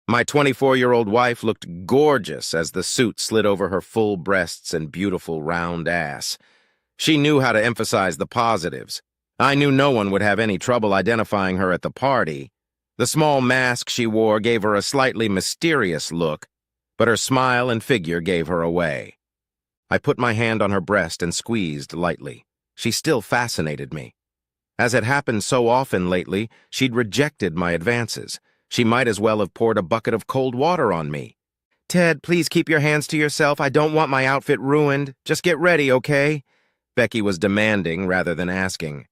My 24-year-old wife looked gorgeous as the suit slid over her full breasts and beautiful round ass. She knew how to emphasize the positives. I knew no one would have any trouble identifying her at the party. The small mask she wore gave her a slightly mysterious look, but her smile and figure gave her away. I put my hand on her breast and squeezed lightly. She still fascinated me. As had happened so often lately, she'd rejected my advances. She might as well have poured a bucket of cold water on me. "Ted, please keep your hands to yourself. I don't want my outfit ruined. Just get ready, okay?" Becky was demanding rather than asking.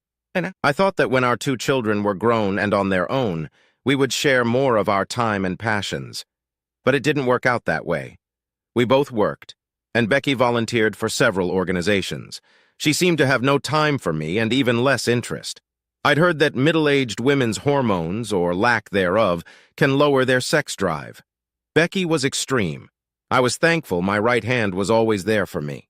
I thought that when our two children were grown and on their own, we would share more of our time and passions. But it didn't work out that way. We both worked, and Becky volunteered for several organizations. She seemed to have no time for me and even less interest. I'd heard that middle-aged women's hormones, or lack thereof, can lower their sex drive. Becky was extreme. I was thankful my right hand was always there for me.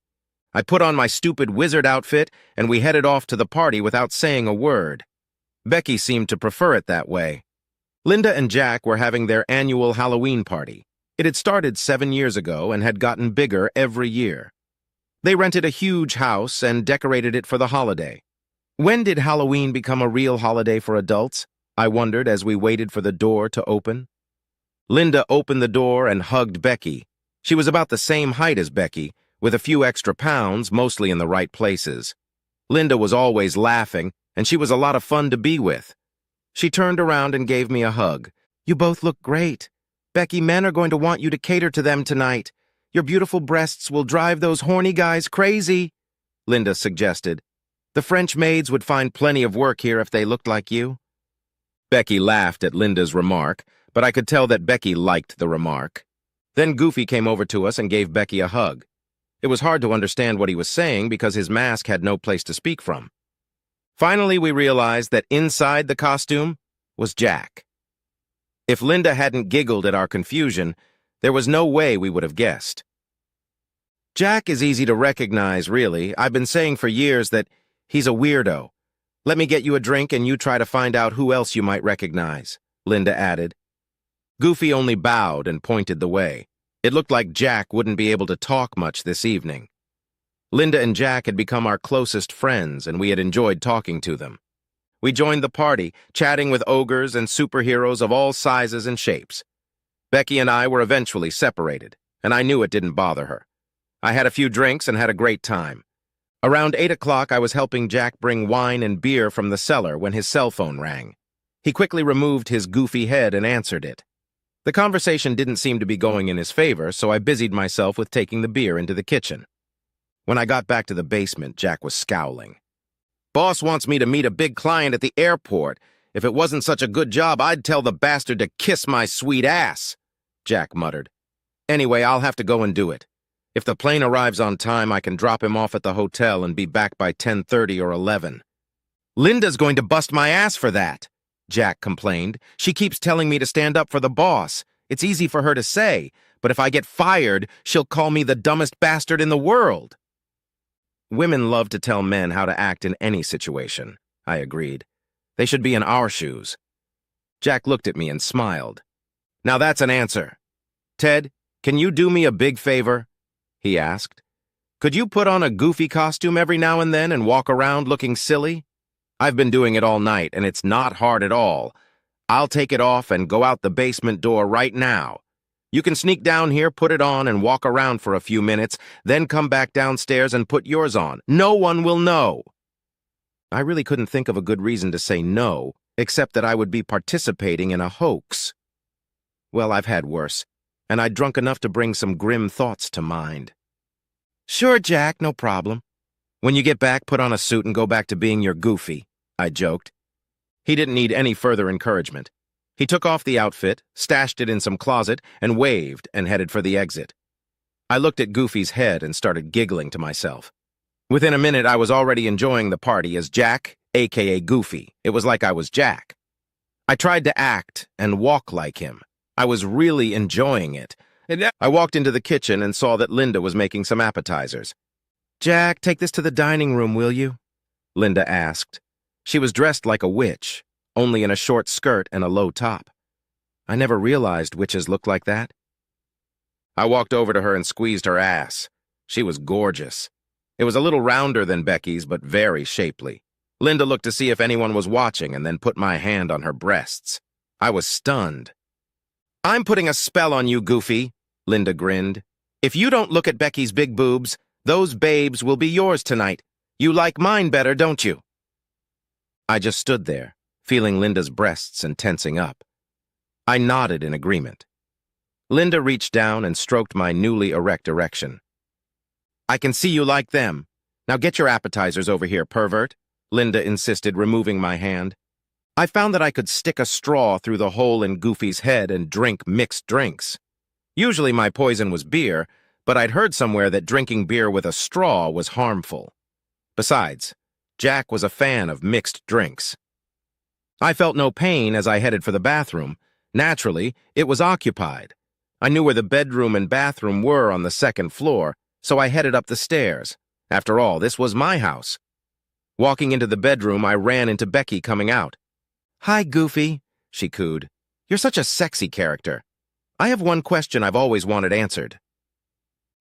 I put on my stupid wizard outfit, and we headed off to the party without saying a word. Becky seemed to prefer it that way. Linda and Jack were having their annual Halloween party. It had started 7 years ago and had gotten bigger every year. They rented a huge house and decorated it for the holiday. When did Halloween become a real holiday for adults? I wondered as we waited for the door to open. Linda opened the door and hugged Becky. She was about the same height as Becky, with a few extra pounds, mostly in the right places. Linda was always laughing, and she was a lot of fun to be with. She turned around and gave me a hug. "You both look great. Becky, men are going to want you to cater to them tonight. Your beautiful breasts will drive those horny guys crazy," Linda suggested. "The French maids would find plenty of work here if they looked like you." Becky laughed at Linda's remark, but I could tell that Becky liked the remark. Then Goofy came over to us and gave Becky a hug. It was hard to understand what he was saying because his mask had no place to speak from. Finally, we realized that inside the costume was Jack. If Linda hadn't giggled at our confusion, there was no way we would have guessed. Jack is easy to recognize, really. I've been saying for years that he's a weirdo. "Let me get you a drink and you try to find out who else you might recognize," Linda added. Goofy only bowed and pointed the way. It looked like Jack wouldn't be able to talk much this evening. Linda and Jack had become our closest friends, and we had enjoyed talking to them. We joined the party, chatting with ogres and superheroes of all sizes and shapes. Becky and I were eventually separated, and I knew it didn't bother her. I had a few drinks and had a great time. Around 8 o'clock, I was helping Jack bring wine and beer from the cellar when his cell phone rang. He quickly removed his goofy head and answered it. The conversation didn't seem to be going in his favor, so I busied myself with taking the beer into the kitchen. When I got back to the basement, Jack was scowling. "Boss wants me to meet a big client at the airport. If it wasn't such a good job, I'd tell the bastard to kiss my sweet ass," Jack muttered. "Anyway, I'll have to go and do it. If the plane arrives on time, I can drop him off at the hotel and be back by 10:30 or 11. "Linda's going to bust my ass for that," Jack complained. "She keeps telling me to stand up for the boss. It's easy for her to say, but if I get fired, she'll call me the dumbest bastard in the world." Women love to tell men how to act in any situation, I agreed. They should be in our shoes. Jack looked at me and smiled. "Now that's an answer. Ted, can you do me a big favor?" he asked. "Could you put on a goofy costume every now and then and walk around looking silly? I've been doing it all night, and it's not hard at all. I'll take it off and go out the basement door right now. You can sneak down here, put it on, and walk around for a few minutes, then come back downstairs and put yours on. No one will know." I really couldn't think of a good reason to say no, except that I would be participating in a hoax. Well, I've had worse, and I'd drunk enough to bring some grim thoughts to mind. "Sure, Jack, no problem. When you get back, put on a suit and go back to being your Goofy," I joked. He didn't need any further encouragement. He took off the outfit, stashed it in some closet, and waved and headed for the exit. I looked at Goofy's head and started giggling to myself. Within a minute, I was already enjoying the party as Jack, aka Goofy. It was like I was Jack. I tried to act and walk like him. I was really enjoying it. I walked into the kitchen and saw that Linda was making some appetizers. "Jack, take this to the dining room, will you?" Linda asked. She was dressed like a witch, only in a short skirt and a low top. I never realized witches looked like that. I walked over to her and squeezed her ass. She was gorgeous. It was a little rounder than Becky's, but very shapely. Linda looked to see if anyone was watching and then put my hand on her breasts. I was stunned. "I'm putting a spell on you, Goofy," Linda grinned. "If you don't look at Becky's big boobs, those babes will be yours tonight. You like mine better, don't you?" I just stood there, feeling Linda's breasts and tensing up. I nodded in agreement. Linda reached down and stroked my newly erect erection. "I can see you like them. Now get your appetizers over here, pervert," Linda insisted, removing my hand. I found that I could stick a straw through the hole in Goofy's head and drink mixed drinks. Usually my poison was beer, but I'd heard somewhere that drinking beer with a straw was harmful. Besides, Jack was a fan of mixed drinks. I felt no pain as I headed for the bathroom. Naturally, it was occupied. I knew where the bedroom and bathroom were on the second floor, so I headed up the stairs. After all, this was my house. Walking into the bedroom, I ran into Becky coming out. "Hi, Goofy," she cooed. "You're such a sexy character. I have one question I've always wanted answered."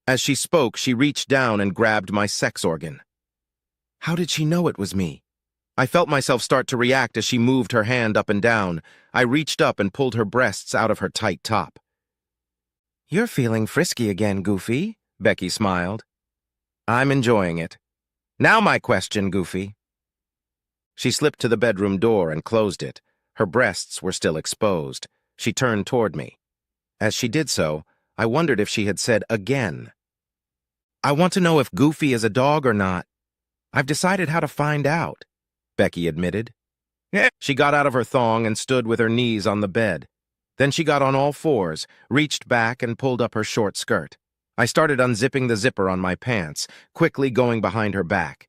As she spoke, she reached down and grabbed my sex organ. How did she know it was me? I felt myself start to react as she moved her hand up and down. I reached up and pulled her breasts out of her tight top. "You're feeling frisky again, Goofy," Becky smiled. "I'm enjoying it. Now my question, Goofy." She slipped to the bedroom door and closed it. Her breasts were still exposed. She turned toward me. As she did so, I wondered if she had said again. "I want to know if Goofy is a dog or not. I've decided how to find out," Becky admitted. She got out of her thong and stood with her knees on the bed. Then she got on all fours, reached back and pulled up her short skirt. I started unzipping the zipper on my pants, quickly going behind her back.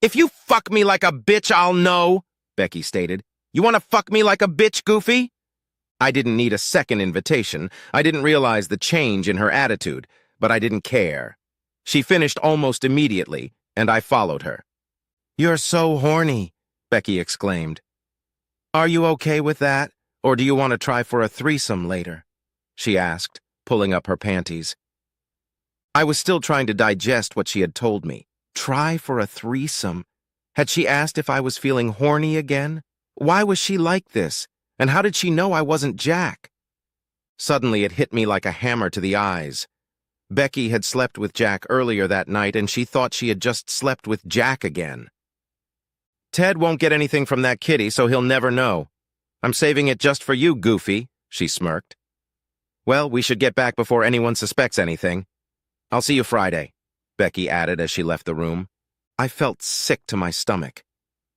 "If you fuck me like a bitch, I'll know," Becky stated. "You want to fuck me like a bitch, Goofy?" I didn't need a second invitation. I didn't realize the change in her attitude, but I didn't care. She finished almost immediately, and I followed her. "You're so horny," Becky exclaimed. "Are you okay with that, or do you want to try for a threesome later?" she asked, pulling up her panties. I was still trying to digest what she had told me. Try for a threesome? Had she asked if I was feeling horny again? Why was she like this? And how did she know I wasn't Jack? Suddenly it hit me like a hammer to the eyes. Becky had slept with Jack earlier that night, and she thought she had just slept with Jack again. "Ted won't get anything from that kitty, so he'll never know. I'm saving it just for you, Goofy," she smirked. "Well, we should get back before anyone suspects anything. I'll see you Friday," Becky added as she left the room. I felt sick to my stomach.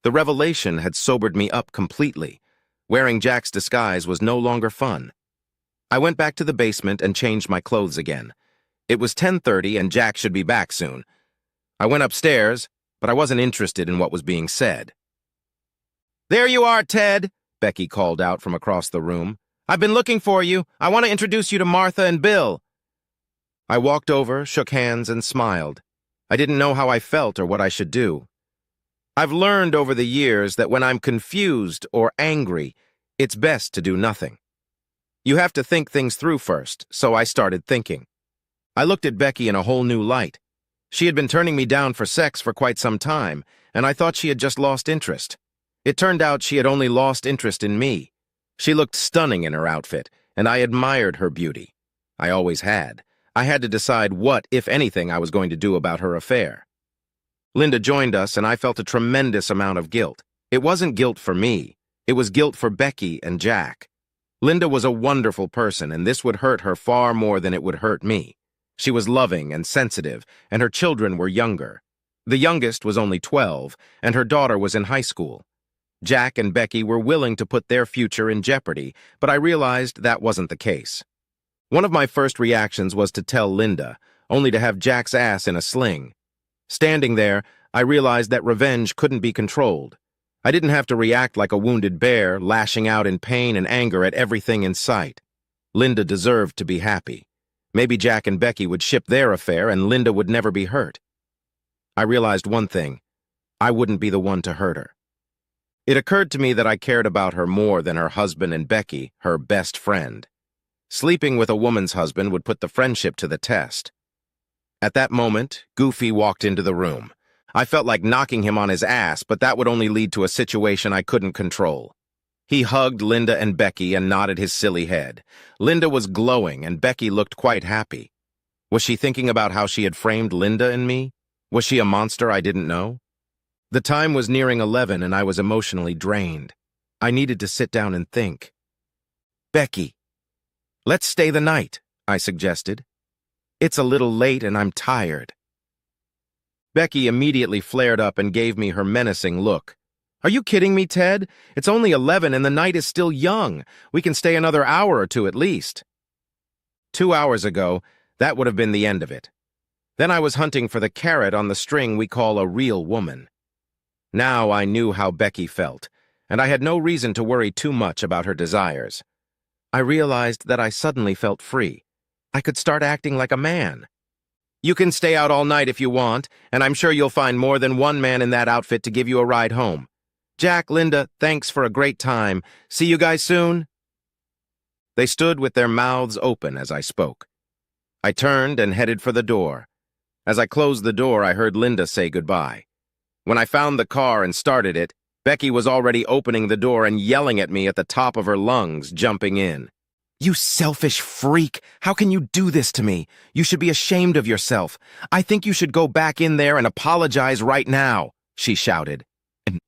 The revelation had sobered me up completely. Wearing Jack's disguise was no longer fun. I went back to the basement and changed my clothes again. It was 10:30 and Jack should be back soon. I went upstairs, but I wasn't interested in what was being said. "There you are, Ted," Becky called out from across the room. "I've been looking for you. I want to introduce you to Martha and Bill." I walked over, shook hands, and smiled. I didn't know how I felt or what I should do. I've learned over the years that when I'm confused or angry, it's best to do nothing. You have to think things through first, so I started thinking. I looked at Becky in a whole new light. She had been turning me down for sex for quite some time, and I thought she had just lost interest. It turned out she had only lost interest in me. She looked stunning in her outfit, and I admired her beauty. I always had. I had to decide what, if anything, I was going to do about her affair. Linda joined us, and I felt a tremendous amount of guilt. It wasn't guilt for me. It was guilt for Becky and Jack. Linda was a wonderful person, and this would hurt her far more than it would hurt me. She was loving and sensitive, and her children were younger. The youngest was only 12, and her daughter was in high school. Jack and Becky were willing to put their future in jeopardy, but I realized that wasn't the case. One of my first reactions was to tell Linda, only to have Jack's ass in a sling. Standing there, I realized that revenge couldn't be controlled. I didn't have to react like a wounded bear, lashing out in pain and anger at everything in sight. Linda deserved to be happy. Maybe Jack and Becky would ship their affair and Linda would never be hurt. I realized one thing. I wouldn't be the one to hurt her. It occurred to me that I cared about her more than her husband and Becky, her best friend. Sleeping with a woman's husband would put the friendship to the test. At that moment, Goofy walked into the room. I felt like knocking him on his ass, but that would only lead to a situation I couldn't control. He hugged Linda and Becky and nodded his silly head. Linda was glowing, and Becky looked quite happy. Was she thinking about how she had framed Linda and me? Was she a monster I didn't know? The time was nearing 11, and I was emotionally drained. I needed to sit down and think. "Becky, let's stay the night," I suggested. "It's a little late and I'm tired." Becky immediately flared up and gave me her menacing look. "Are you kidding me, Ted? It's only 11 and the night is still young. We can stay another hour or two at least." 2 hours ago, that would have been the end of it. Then I was hunting for the carrot on the string we call a real woman. Now I knew how Becky felt, and I had no reason to worry too much about her desires. I realized that I suddenly felt free. I could start acting like a man. "You can stay out all night if you want, and I'm sure you'll find more than one man in that outfit to give you a ride home. Jack, Linda, thanks for a great time. See you guys soon." They stood with their mouths open as I spoke. I turned and headed for the door. As I closed the door, I heard Linda say goodbye. When I found the car and started it, Becky was already opening the door and yelling at me at the top of her lungs, jumping in. "You selfish freak! How can you do this to me? You should be ashamed of yourself. I think you should go back in there and apologize right now," she shouted.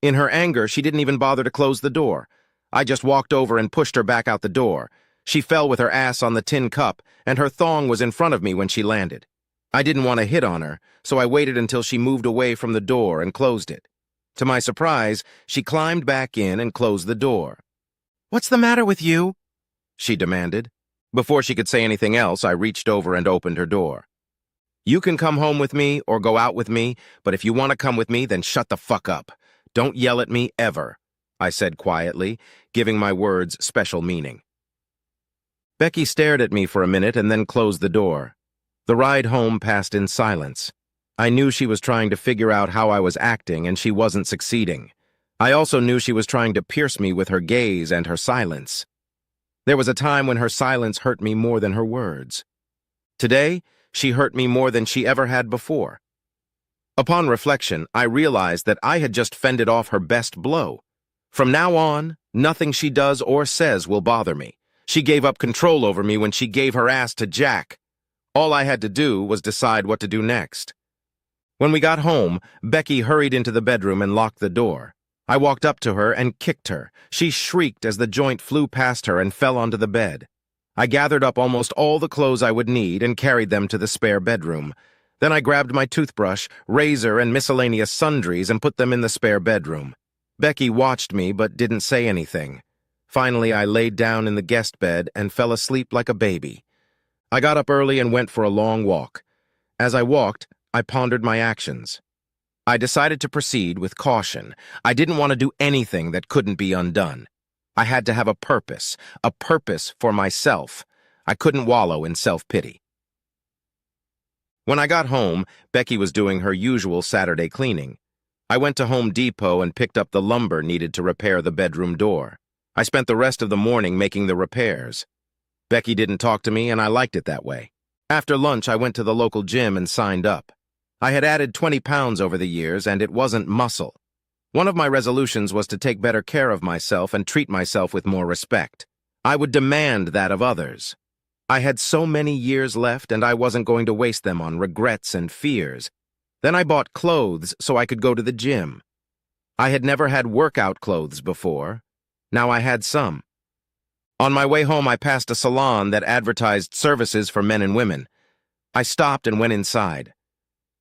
In her anger, she didn't even bother to close the door. I just walked over and pushed her back out the door. She fell with her ass on the tin cup, and her thong was in front of me when she landed. I didn't want to hit on her, so I waited until she moved away from the door and closed it. To my surprise, she climbed back in and closed the door. "What's the matter with you?" she demanded. Before she could say anything else, I reached over and opened her door. "You can come home with me or go out with me, but if you want to come with me, then shut the fuck up. Don't yell at me ever," I said quietly, giving my words special meaning. Becky stared at me for a minute and then closed the door. The ride home passed in silence. I knew she was trying to figure out how I was acting, and she wasn't succeeding. I also knew she was trying to pierce me with her gaze and her silence. There was a time when her silence hurt me more than her words. Today, she hurt me more than she ever had before. Upon reflection, I realized that I had just fended off her best blow. From now on, nothing she does or says will bother me. She gave up control over me when she gave her ass to Jack. All I had to do was decide what to do next. When we got home, Becky hurried into the bedroom and locked the door. I walked up to her and kicked her. She shrieked as the joint flew past her and fell onto the bed. I gathered up almost all the clothes I would need and carried them to the spare bedroom. Then I grabbed my toothbrush, razor, and miscellaneous sundries and put them in the spare bedroom. Becky watched me but didn't say anything. Finally, I laid down in the guest bed and fell asleep like a baby. I got up early and went for a long walk. As I walked, I pondered my actions. I decided to proceed with caution. I didn't want to do anything that couldn't be undone. I had to have a purpose for myself. I couldn't wallow in self-pity. When I got home, Becky was doing her usual Saturday cleaning. I went to Home Depot and picked up the lumber needed to repair the bedroom door. I spent the rest of the morning making the repairs. Becky didn't talk to me, and I liked it that way. After lunch, I went to the local gym and signed up. I had added 20 pounds over the years, and it wasn't muscle. One of my resolutions was to take better care of myself and treat myself with more respect. I would demand that of others. I had so many years left, and I wasn't going to waste them on regrets and fears. Then I bought clothes so I could go to the gym. I had never had workout clothes before. Now I had some. On my way home, I passed a salon that advertised services for men and women. I stopped and went inside.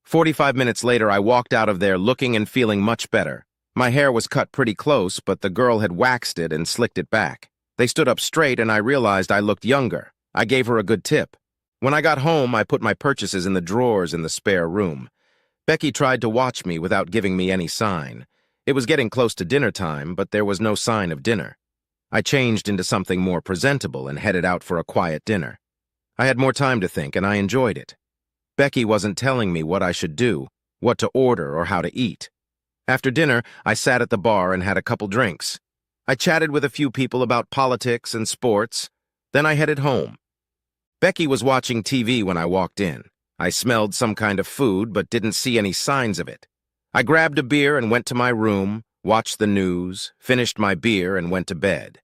45 minutes later, I walked out of there looking and feeling much better. My hair was cut pretty close, but the girl had waxed it and slicked it back. They stood up straight, and I realized I looked younger. I gave her a good tip. When I got home, I put my purchases in the drawers in the spare room. Becky tried to watch me without giving me any sign. It was getting close to dinner time, but there was no sign of dinner. I changed into something more presentable and headed out for a quiet dinner. I had more time to think, and I enjoyed it. Becky wasn't telling me what I should do, what to order, or how to eat. After dinner, I sat at the bar and had a couple drinks. I chatted with a few people about politics and sports. Then I headed home. Becky was watching TV when I walked in. I smelled some kind of food but didn't see any signs of it. I grabbed a beer and went to my room, watched the news, finished my beer, and went to bed.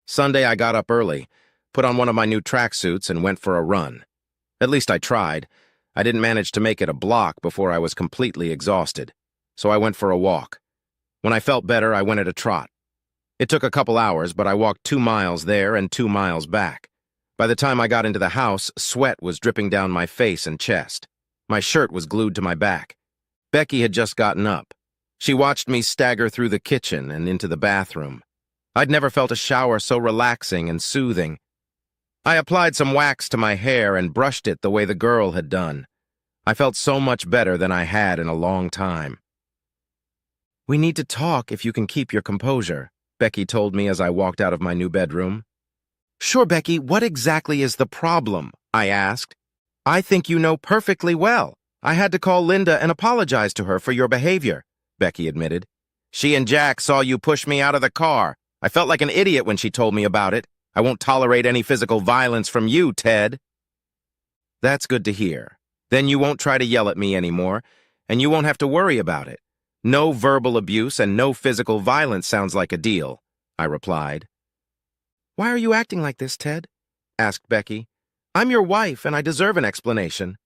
Sunday, I got up early, put on one of my new tracksuits, and went for a run. At least I tried. I didn't manage to make it a block before I was completely exhausted, so I went for a walk. When I felt better, I went at a trot. It took a couple hours, but I walked 2 miles there and 2 miles back. By the time I got into the house, sweat was dripping down my face and chest. My shirt was glued to my back. Becky had just gotten up. She watched me stagger through the kitchen and into the bathroom. I'd never felt a shower so relaxing and soothing. I applied some wax to my hair and brushed it the way the girl had done. I felt so much better than I had in a long time. "We need to talk if you can keep your composure," Becky told me as I walked out of my new bedroom. "Sure, Becky, what exactly is the problem?" I asked. "I think you know perfectly well. I had to call Linda and apologize to her for your behavior," Becky admitted. "She and Jack saw you push me out of the car. I felt like an idiot when she told me about it. I won't tolerate any physical violence from you, Ted." "That's good to hear. Then you won't try to yell at me anymore, and you won't have to worry about it. No verbal abuse and no physical violence sounds like a deal," I replied. "Why are you acting like this, Ted?" asked Becky. "I'm your wife, and I deserve an explanation."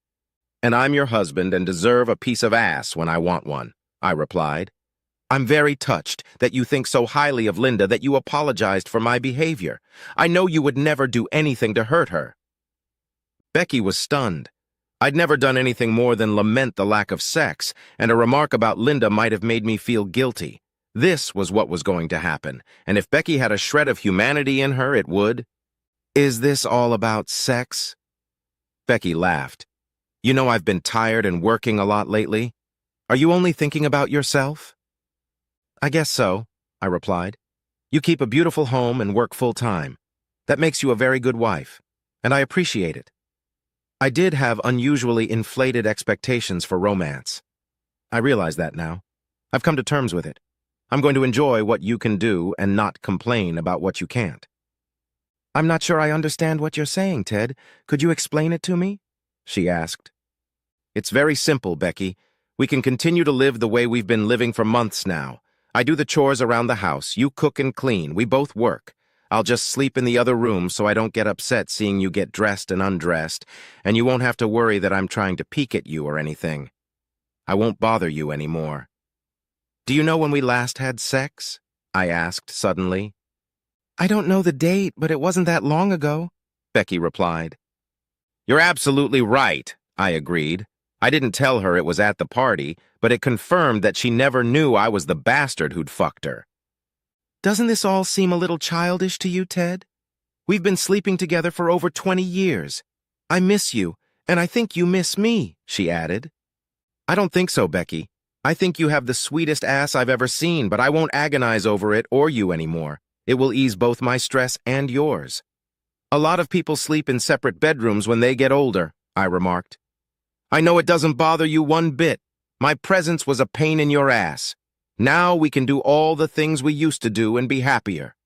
"And I'm your husband and deserve a piece of ass when I want one," I replied. "I'm very touched that you think so highly of Linda that you apologized for my behavior. I know you would never do anything to hurt her." Becky was stunned. I'd never done anything more than lament the lack of sex, and a remark about Linda might have made me feel guilty. This was what was going to happen, and if Becky had a shred of humanity in her, it would. "Is this all about sex?" Becky laughed. "You know I've been tired and working a lot lately. Are you only thinking about yourself?" "I guess so," I replied. "You keep a beautiful home and work full-time. That makes you a very good wife, and I appreciate it." I did have unusually inflated expectations for romance. I realize that now. I've come to terms with it. I'm going to enjoy what you can do and not complain about what you can't. "I'm not sure I understand what you're saying, Ted. Could you explain it to me?" she asked. "It's very simple, Becky. We can continue to live the way we've been living for months now. I do the chores around the house, you cook and clean, we both work. I'll just sleep in the other room so I don't get upset seeing you get dressed and undressed, and you won't have to worry that I'm trying to peek at you or anything. I won't bother you anymore." "Do you know when we last had sex?" I asked suddenly. "I don't know the date, but it wasn't that long ago," Becky replied. "You're absolutely right," I agreed. I didn't tell her it was at the party, but it confirmed that she never knew I was the bastard who'd fucked her. "Doesn't this all seem a little childish to you, Ted? We've been sleeping together for over 20 years. I miss you, and I think you miss me," she added. "I don't think so, Becky. I think you have the sweetest ass I've ever seen, but I won't agonize over it or you anymore. It will ease both my stress and yours." "A lot of people sleep in separate bedrooms when they get older," I remarked. "I know it doesn't bother you one bit. My presence was a pain in your ass. Now we can do all the things we used to do and be happier."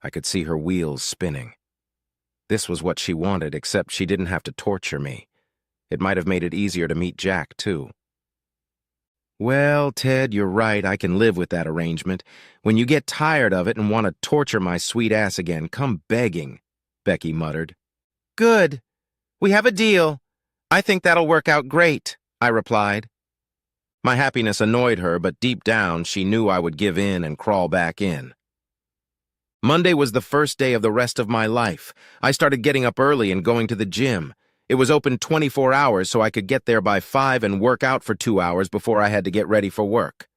I could see her wheels spinning. This was what she wanted, except she didn't have to torture me. It might have made it easier to meet Jack, too. "Well, Ted, you're right, I can live with that arrangement. When you get tired of it and want to torture my sweet ass again, come begging," Becky muttered. "Good. We have a deal. I think that'll work out great," I replied. My happiness annoyed her, but deep down she knew I would give in and crawl back in. Monday was the first day of the rest of my life. I started getting up early and going to the gym. It was open 24 hours so I could get there by 5 and work out for 2 hours before I had to get ready for work.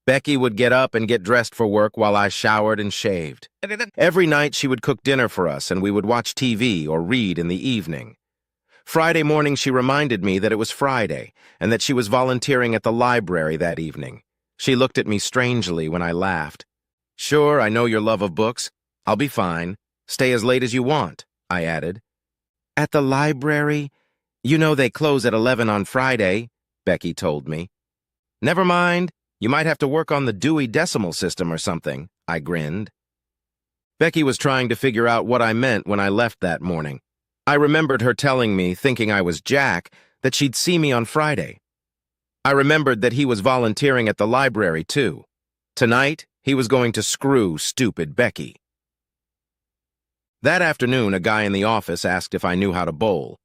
Becky would get up and get dressed for work while I showered and shaved. Every night she would cook dinner for us and we would watch TV or read in the evening. Friday morning she reminded me that it was Friday and that she was volunteering at the library that evening. She looked at me strangely when I laughed. "Sure, I know your love of books. I'll be fine. Stay as late as you want," I added. "At the library? You know they close at 11 on Friday," Becky told me. "Never mind. You might have to work on the Dewey Decimal System or something, I grinned. Becky was trying to figure out what I meant when I left that morning. I remembered her telling me, thinking I was Jack, that she'd see me on Friday. I remembered that he was volunteering at the library, too. Tonight, he was going to screw stupid Becky. That afternoon, a guy in the office asked if I knew how to bowl.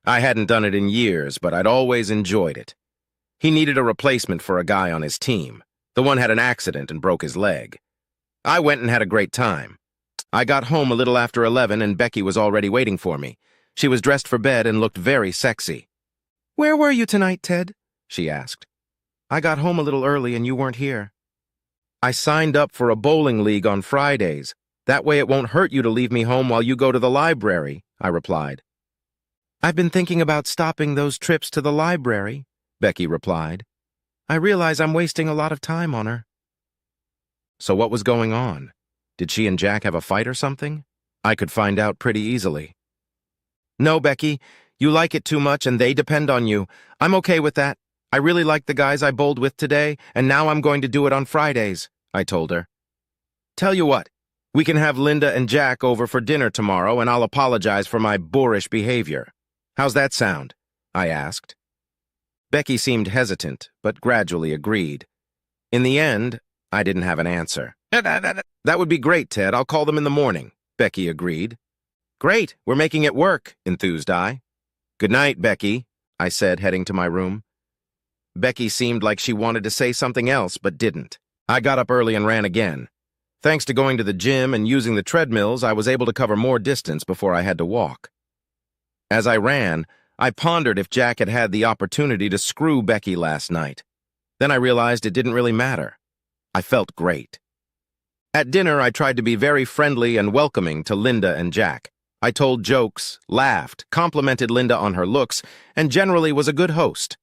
I hadn't done it in years, but I'd always enjoyed it. He needed a replacement for a guy on his team. The one had an accident and broke his leg. I went and had a great time. I got home a little after 11 and Becky was already waiting for me. She was dressed for bed and looked very sexy. "Where were you tonight, Ted?" she asked. "I got home a little early and you weren't here." "I signed up for a bowling league on Fridays. That way it won't hurt you to leave me home while you go to the library," I replied. "I've been thinking about stopping those trips to the library," Becky replied. "I realize I'm wasting a lot of time on her." So what was going on? Did she and Jack have a fight or something? I could find out pretty easily. "No, Becky, you like it too much and they depend on you. I'm okay with that. I really like the guys I bowled with today, and now I'm going to do it on Fridays," I told her. "Tell you what, we can have Linda and Jack over for dinner tomorrow and I'll apologize for my boorish behavior. How's that sound?" I asked. Becky seemed hesitant, but gradually agreed. In the end, I didn't have an answer. "That would be great, Ted. I'll call them in the morning," Becky agreed. "Great, we're making it work," enthused I. "Good night, Becky," I said, heading to my room. Becky seemed like she wanted to say something else, but didn't. I got up early and ran again. Thanks to going to the gym and using the treadmills, I was able to cover more distance before I had to walk. As I ran, I pondered if Jack had had the opportunity to screw Becky last night. Then I realized it didn't really matter. I felt great. At dinner, I tried to be very friendly and welcoming to Linda and Jack. I told jokes, laughed, complimented Linda on her looks, and generally was a good host.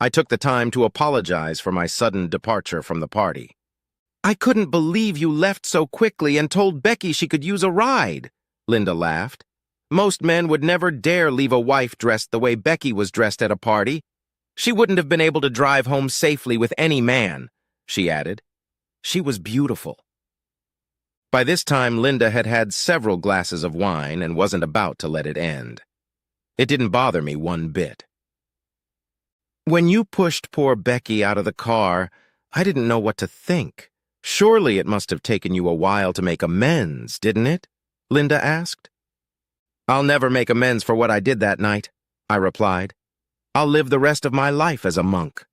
I took the time to apologize for my sudden departure from the party. "I couldn't believe you left so quickly and told Becky she could use a ride," Linda laughed. "Most men would never dare leave a wife dressed the way Becky was dressed at a party. She wouldn't have been able to drive home safely with any man," she added. She was beautiful. By this time, Linda had had several glasses of wine and wasn't about to let it end. It didn't bother me one bit. "When you pushed poor Becky out of the car, I didn't know what to think. Surely it must have taken you a while to make amends, didn't it?" Linda asked. "I'll never make amends for what I did that night," I replied. "I'll live the rest of my life as a monk."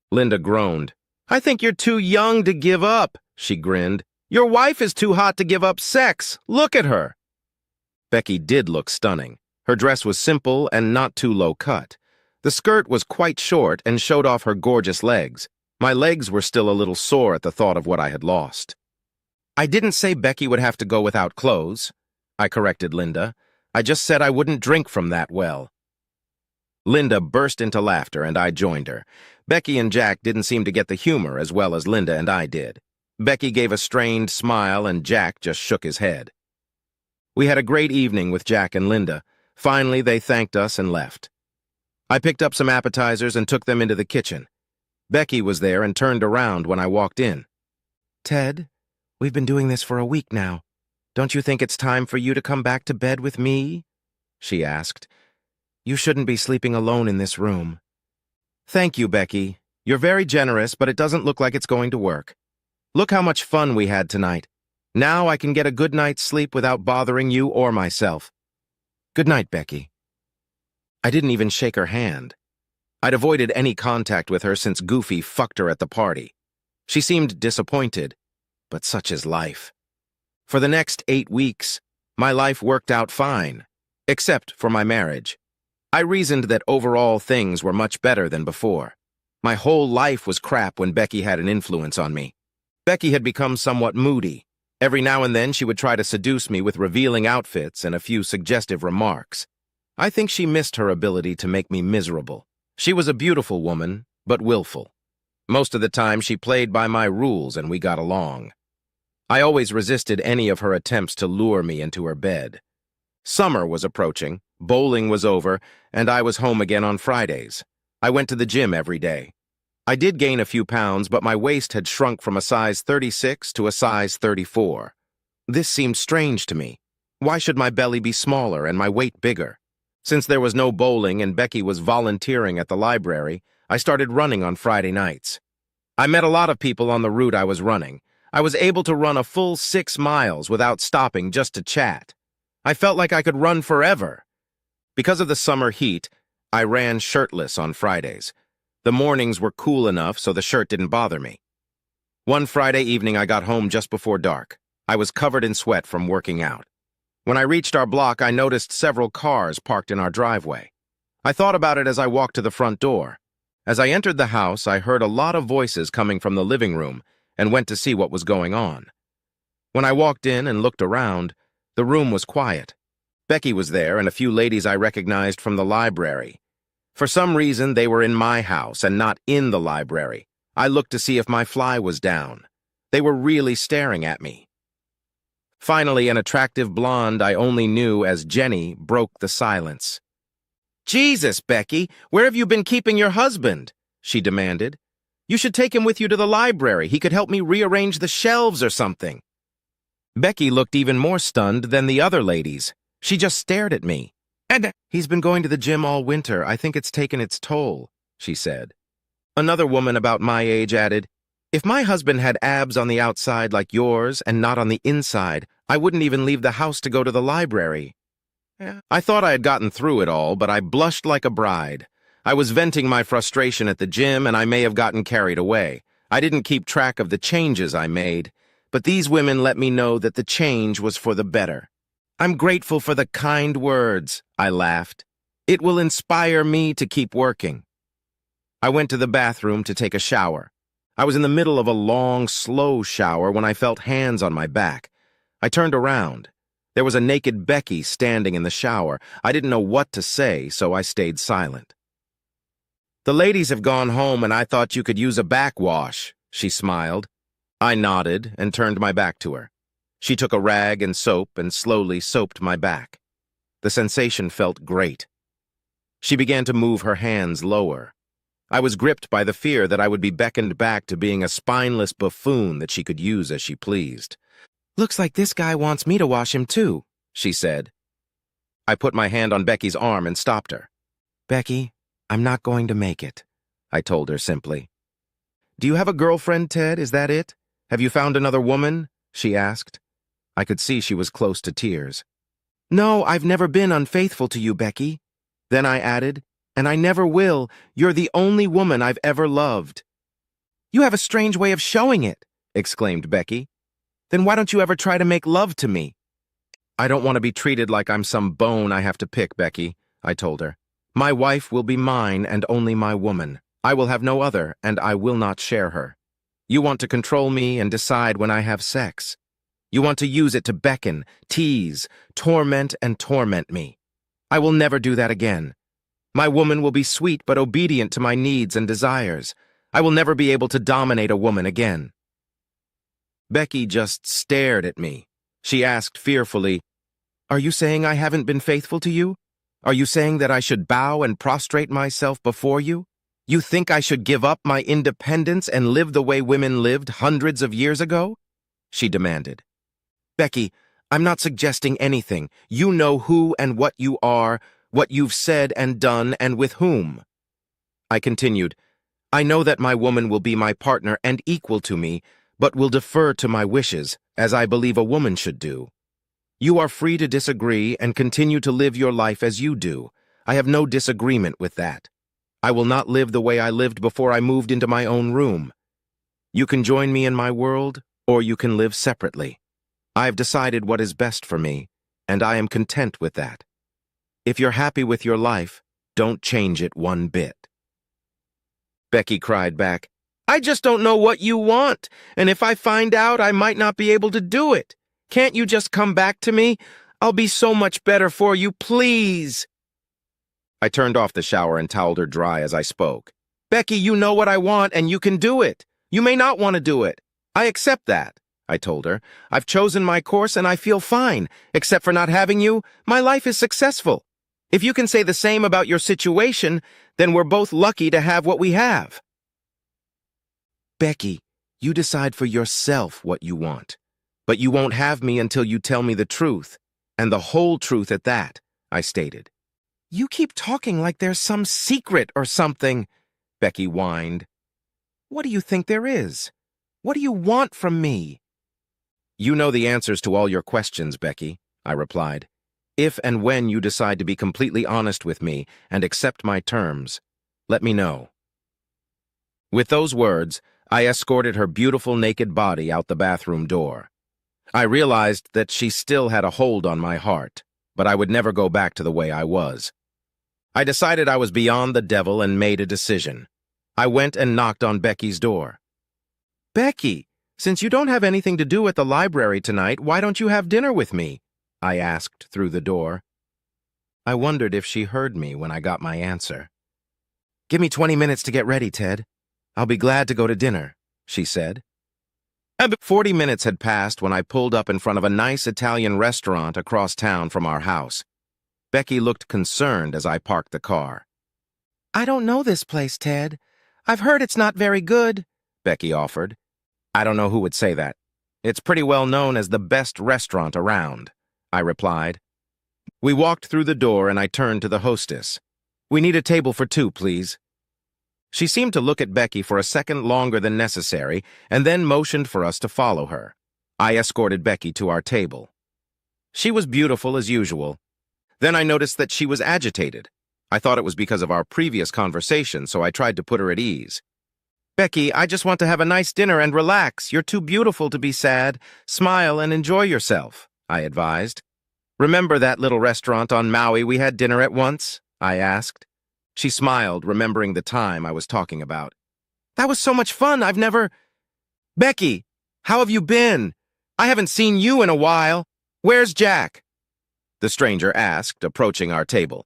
Linda groaned. "I think you're too young to give up," she grinned. "Your wife is too hot to give up sex. Look at her." Becky did look stunning. Her dress was simple and not too low cut. The skirt was quite short and showed off her gorgeous legs. My legs were still a little sore at the thought of what I had lost. "I didn't say Becky would have to go without clothes," I corrected Linda. "I just said I wouldn't drink from that well." Linda burst into laughter and I joined her. Becky and Jack didn't seem to get the humor as well as Linda and I did. Becky gave a strained smile and Jack just shook his head. We had a great evening with Jack and Linda. Finally, they thanked us and left. I picked up some appetizers and took them into the kitchen. Becky was there and turned around when I walked in. "Ted, we've been doing this for a week now. Don't you think it's time for you to come back to bed with me?" she asked. "You shouldn't be sleeping alone in this room." "Thank you, Becky. You're very generous, but it doesn't look like it's going to work. Look how much fun we had tonight. Now I can get a good night's sleep without bothering you or myself. Good night, Becky." I didn't even shake her hand. I'd avoided any contact with her since Goofy fucked her at the party. She seemed disappointed, but such is life. For the next 8 weeks, my life worked out fine, except for my marriage. I reasoned that overall things were much better than before. My whole life was crap when Becky had an influence on me. Becky had become somewhat moody. Every now and then she would try to seduce me with revealing outfits and a few suggestive remarks. I think she missed her ability to make me miserable. She was a beautiful woman, but willful. Most of the time she played by my rules and we got along. I always resisted any of her attempts to lure me into her bed. Summer was approaching, bowling was over, and I was home again on Fridays. I went to the gym every day. I did gain a few pounds, but my waist had shrunk from a size 36 to a size 34. This seemed strange to me. Why should my belly be smaller and my weight bigger? Since there was no bowling and Becky was volunteering at the library, I started running on Friday nights. I met a lot of people on the route I was running. I was able to run a full 6 miles without stopping just to chat. I felt like I could run forever. Because of the summer heat, I ran shirtless on Fridays. The mornings were cool enough so the shirt didn't bother me. One Friday evening I got home just before dark. I was covered in sweat from working out. When I reached our block, I noticed several cars parked in our driveway. I thought about it as I walked to the front door. As I entered the house, I heard a lot of voices coming from the living room and went to see what was going on. When I walked in and looked around, the room was quiet. Becky was there and a few ladies I recognized from the library. For some reason, they were in my house and not in the library. I looked to see if my fly was down. They were really staring at me. Finally, an attractive blonde I only knew as Jenny broke the silence. "Jesus, Becky, where have you been keeping your husband?" she demanded. "You should take him with you to the library. He could help me rearrange the shelves or something." Becky looked even more stunned than the other ladies. She just stared at me. "And he's been going to the gym all winter. I think it's taken its toll," she said. Another woman about my age added, "If my husband had abs on the outside like yours and not on the inside, I wouldn't even leave the house to go to the library." I thought I had gotten through it all, but I blushed like a bride. I was venting my frustration at the gym, and I may have gotten carried away. I didn't keep track of the changes I made, but these women let me know that the change was for the better. "I'm grateful for the kind words," I laughed. "It will inspire me to keep working." I went to the bathroom to take a shower. I was in the middle of a long, slow shower when I felt hands on my back. I turned around. There was a naked Becky standing in the shower. I didn't know what to say, so I stayed silent. "The ladies have gone home and I thought you could use a backwash," she smiled. I nodded and turned my back to her. She took a rag and soap and slowly soaped my back. The sensation felt great. She began to move her hands lower. I was gripped by the fear that I would be beckoned back to being a spineless buffoon that she could use as she pleased. "Looks like this guy wants me to wash him too," she said. I put my hand on Becky's arm and stopped her. "Becky, I'm not going to make it," I told her simply. "Do you have a girlfriend, Ted? Is that it? Have you found another woman?" she asked. I could see she was close to tears. "No, I've never been unfaithful to you, Becky." Then I added, "And I never will. You're the only woman I've ever loved." "You have a strange way of showing it," exclaimed Becky. "Then why don't you ever try to make love to me?" "I don't want to be treated like I'm some bone I have to pick, Becky," I told her. "My wife will be mine and only my woman. I will have no other, and I will not share her. You want to control me and decide when I have sex. You want to use it to beckon, tease, torment, and torment me. I will never do that again. My woman will be sweet but obedient to my needs and desires. I will never be able to dominate a woman again." Becky just stared at me. She asked fearfully, "Are you saying I haven't been faithful to you? Are you saying that I should bow and prostrate myself before you? You think I should give up my independence and live the way women lived hundreds of years ago?" she demanded. "Becky, I'm not suggesting anything. You know who and what you are, what you've said and done, and with whom." I continued, "I know that my woman will be my partner and equal to me, but will defer to my wishes, as I believe a woman should do. You are free to disagree and continue to live your life as you do. I have no disagreement with that. I will not live the way I lived before I moved into my own room. You can join me in my world, or you can live separately. I have decided what is best for me, and I am content with that. If you're happy with your life, don't change it one bit." Becky cried back, "I just don't know what you want, and if I find out, I might not be able to do it. Can't you just come back to me? I'll be so much better for you, please." I turned off the shower and toweled her dry as I spoke. "Becky, you know what I want, and you can do it. You may not want to do it. I accept that," I told her. "I've chosen my course, and I feel fine. Except for not having you, my life is successful. If you can say the same about your situation, then we're both lucky to have what we have." Becky, you decide for yourself what you want. But you won't have me until you tell me the truth, and the whole truth at that, I stated. You keep talking like there's some secret or something, Becky whined. What do you think there is? What do you want from me? You know the answers to all your questions, Becky, I replied. If and when you decide to be completely honest with me and accept my terms, let me know. With those words, I escorted her beautiful naked body out the bathroom door. I realized that she still had a hold on my heart, but I would never go back to the way I was. I decided I was beyond the devil and made a decision. I went and knocked on Becky's door. Becky, since you don't have anything to do at the library tonight, why don't you have dinner with me? I asked through the door. I wondered if she heard me when I got my answer. Give me 20 minutes to get ready, Ted. I'll be glad to go to dinner, she said. 40 minutes had passed when I pulled up in front of a nice Italian restaurant across town from our house. Becky looked concerned as I parked the car. I don't know this place, Ted. I've heard it's not very good, Becky offered. I don't know who would say that. It's pretty well known as the best restaurant around, I replied. We walked through the door and I turned to the hostess. We need a table for two, please. She seemed to look at Becky for a second longer than necessary and then motioned for us to follow her. I escorted Becky to our table. She was beautiful as usual. Then I noticed that she was agitated. I thought it was because of our previous conversation, so I tried to put her at ease. Becky, I just want to have a nice dinner and relax. You're too beautiful to be sad. Smile and enjoy yourself, I advised. Remember that little restaurant on Maui we had dinner at once? I asked. She smiled, remembering the time I was talking about. That was so much fun. I've never... Becky, how have you been? I haven't seen you in a while. Where's Jack? The stranger asked, approaching our table.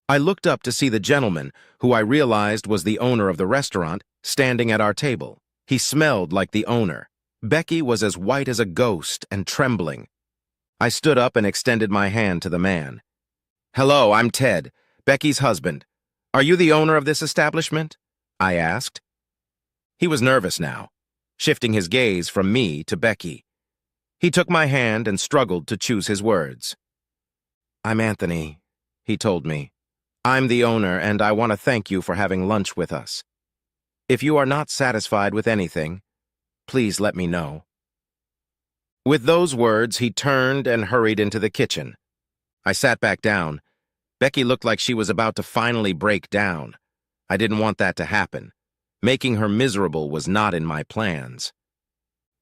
I looked up to see the gentleman, who I realized was the owner of the restaurant, standing at our table. He smelled like the owner. Becky was as white as a ghost and trembling. I stood up and extended my hand to the man. Hello, I'm Ted, Becky's husband. Are you the owner of this establishment? I asked. He was nervous now, shifting his gaze from me to Becky. He took my hand and struggled to choose his words. I'm Anthony, he told me. I'm the owner, and I want to thank you for having lunch with us. If you are not satisfied with anything, please let me know. With those words, he turned and hurried into the kitchen. I sat back down. Becky looked like she was about to finally break down. I didn't want that to happen. Making her miserable was not in my plans.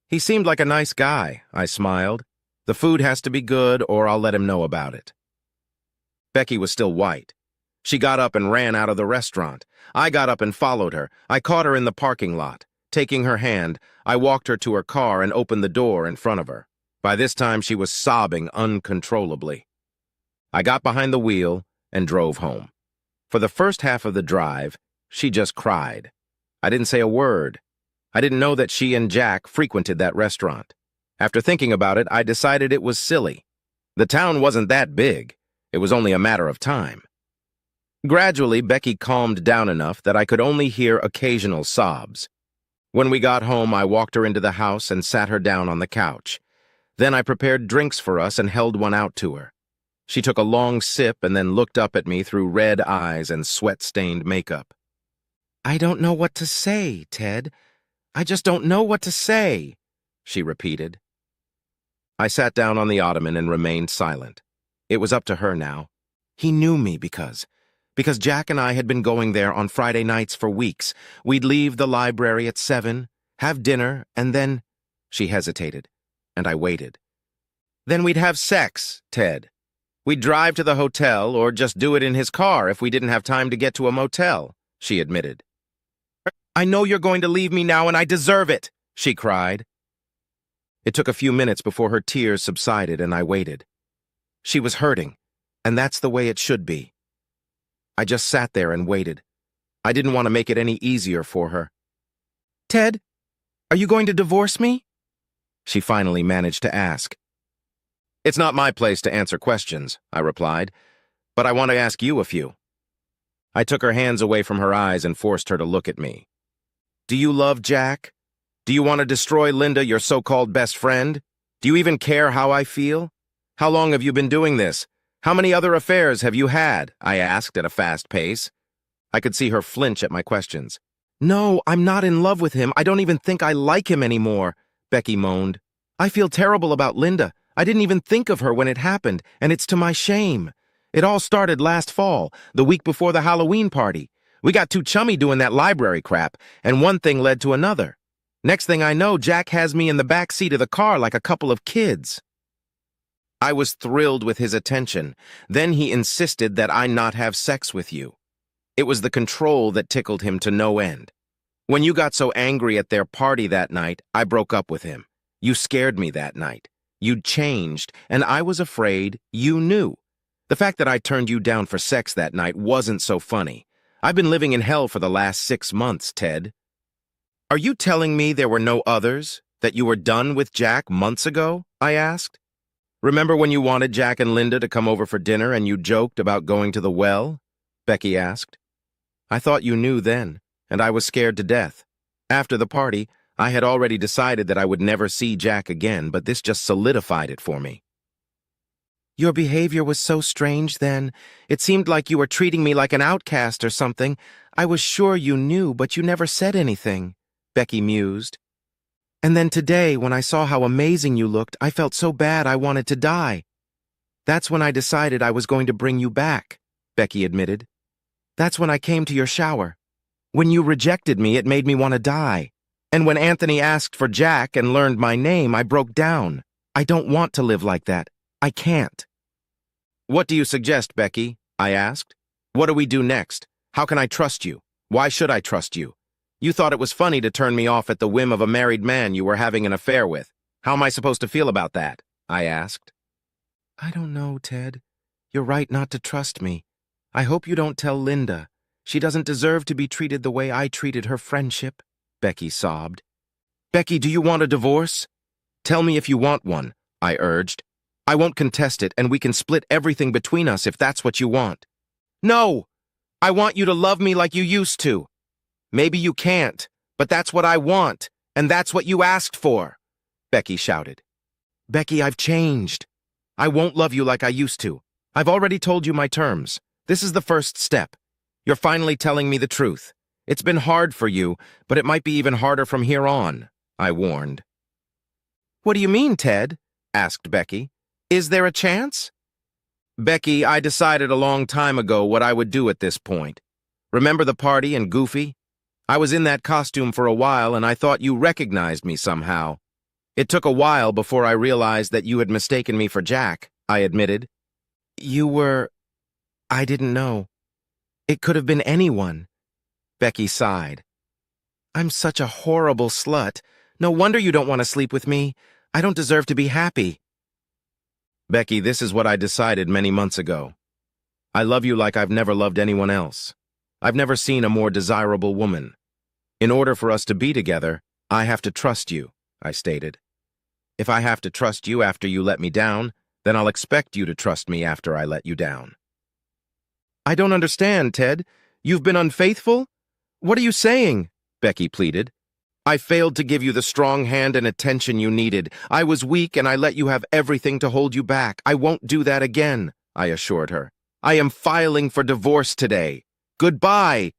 He seemed like a nice guy, I smiled. The food has to be good, or I'll let him know about it. Becky was still white. She got up and ran out of the restaurant. I got up and followed her. I caught her in the parking lot. Taking her hand, I walked her to her car and opened the door in front of her. By this time, she was sobbing uncontrollably. I got behind the wheel and drove home. For the first half of the drive, she just cried. I didn't say a word. I didn't know that she and Jack frequented that restaurant. After thinking about it, I decided it was silly. The town wasn't that big. It was only a matter of time. Gradually, Becky calmed down enough that I could only hear occasional sobs. When we got home, I walked her into the house and sat her down on the couch. Then I prepared drinks for us and held one out to her. She took a long sip and then looked up at me through red eyes and sweat-stained makeup. I don't know what to say, Ted. I just don't know what to say, she repeated. I sat down on the ottoman and remained silent. It was up to her now. He knew me because Jack and I had been going there on Friday nights for weeks. We'd leave the library at 7, have dinner, and then... She hesitated, and I waited. Then we'd have sex, Ted. We'd drive to the hotel or just do it in his car if we didn't have time to get to a motel, she admitted. I know you're going to leave me now and I deserve it, she cried. It took a few minutes before her tears subsided and I waited. She was hurting, and that's the way it should be. I just sat there and waited. I didn't want to make it any easier for her. Ted, are you going to divorce me? She finally managed to ask. It's not my place to answer questions, I replied, but I want to ask you a few. I took her hands away from her eyes and forced her to look at me. Do you love Jack? Do you want to destroy Linda, your so-called best friend? Do you even care how I feel? How long have you been doing this? How many other affairs have you had? I asked at a fast pace. I could see her flinch at my questions. No, I'm not in love with him. I don't even think I like him anymore, Becky moaned. I feel terrible about Linda. I didn't even think of her when it happened, and it's to my shame. It all started last fall, the week before the Halloween party. We got too chummy doing that library crap, and one thing led to another. Next thing I know, Jack has me in the back seat of the car like a couple of kids. I was thrilled with his attention. Then he insisted that I not have sex with you. It was the control that tickled him to no end. When you got so angry at their party that night, I broke up with him. You scared me that night. You'd changed, and I was afraid you knew. The fact that I turned you down for sex that night wasn't so funny. I've been living in hell for the last 6 months, Ted. Are you telling me there were no others? That you were done with Jack months ago? I asked. Remember when you wanted Jack and Linda to come over for dinner and you joked about going to the well? Becky asked. I thought you knew then, and I was scared to death. After the party, I had already decided that I would never see Jack again, but this just solidified it for me. Your behavior was so strange then. It seemed like you were treating me like an outcast or something. I was sure you knew, but you never said anything, Becky mused. And then today, when I saw how amazing you looked, I felt so bad I wanted to die. That's when I decided I was going to bring you back, Becky admitted. That's when I came to your shower. When you rejected me, it made me want to die. And when Anthony asked for Jack and learned my name, I broke down. I don't want to live like that. I can't. What do you suggest, Becky? I asked. What do we do next? How can I trust you? Why should I trust you? You thought it was funny to turn me off at the whim of a married man you were having an affair with. How am I supposed to feel about that? I asked. I don't know, Ted. You're right not to trust me. I hope you don't tell Linda. She doesn't deserve to be treated the way I treated her friendship, Becky sobbed. Becky, do you want a divorce? Tell me if you want one, I urged. I won't contest it, and we can split everything between us if that's what you want. No! I want you to love me like you used to. Maybe you can't, but that's what I want, and that's what you asked for, Becky shouted. Becky, I've changed. I won't love you like I used to. I've already told you my terms. This is the first step. You're finally telling me the truth. It's been hard for you, but it might be even harder from here on, I warned. What do you mean, Ted? Asked Becky. Is there a chance? Becky, I decided a long time ago what I would do at this point. Remember the party and Goofy? I was in that costume for a while, and I thought you recognized me somehow. It took a while before I realized that you had mistaken me for Jack, I admitted. I didn't know. It could have been anyone. Becky sighed. I'm such a horrible slut. No wonder you don't want to sleep with me. I don't deserve to be happy. Becky, this is what I decided many months ago. I love you like I've never loved anyone else. I've never seen a more desirable woman. In order for us to be together, I have to trust you, I stated. If I have to trust you after you let me down, then I'll expect you to trust me after I let you down. I don't understand, Ted. You've been unfaithful? What are you saying? Becky pleaded. I failed to give you the strong hand and attention you needed. I was weak and I let you have everything to hold you back. I won't do that again, I assured her. I am filing for divorce today. Goodbye,